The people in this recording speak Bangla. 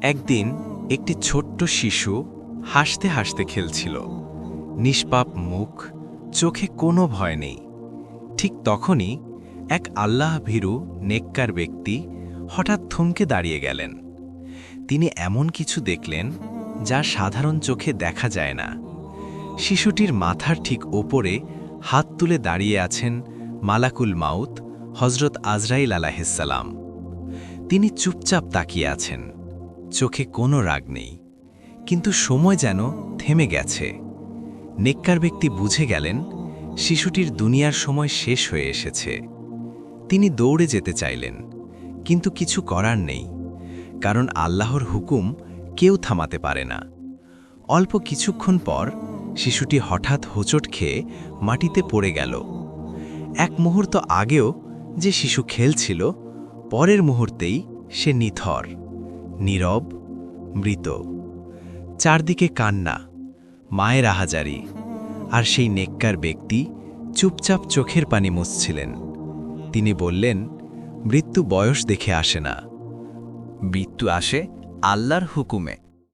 একদিন একটি ছোট্ট শিশু হাসতে হাসতে খেলছিল। নিষ্পাপ মুখ, চোখে কোনো ভয় নেই। ঠিক তখনই এক আল্লাহভীরু নেককার ব্যক্তি হঠাৎ থমকে দাঁড়িয়ে গেলেন। তিনি এমন কিছু দেখলেন যা সাধারণ চোখে দেখা যায় না। শিশুটির মাথার ঠিক ওপরে হাত তুলে দাঁড়িয়ে আছেন মালাকুল মাউত হজরত আজরাইল আলাইহিসসালাম। তিনি চুপচাপ তাকিয়ে আছেন, চোখে কোনো রাগ নেই, কিন্তু সময় যেন থেমে গেছে। নেককার ব্যক্তি বুঝে গেলেন শিশুটির দুনিয়ার সময় শেষ হয়ে এসেছে। তিনি দৌড়ে যেতে চাইলেন, কিন্তু কিছু করার নেই, কারণ আল্লাহর হুকুম কেউ থামাতে পারে না। অল্প কিছুক্ষণ পর শিশুটি হঠাৎ হোঁচট খেয়ে মাটিতে পড়ে গেল। এক মুহূর্ত আগেও যে শিশু খেলছিল, পরের মুহূর্তেই সে নিথর, নীরব, মৃত। চারদিকে কান্না, মায়ের আহাজারি, আর সেই নেককার ব্যক্তি চুপচাপ চোখের পানি মুছছিলেন। তিনি বললেন, মৃত্যু বয়স দেখে আসে না, মৃত্যু আসে আল্লাহর হুকুমে।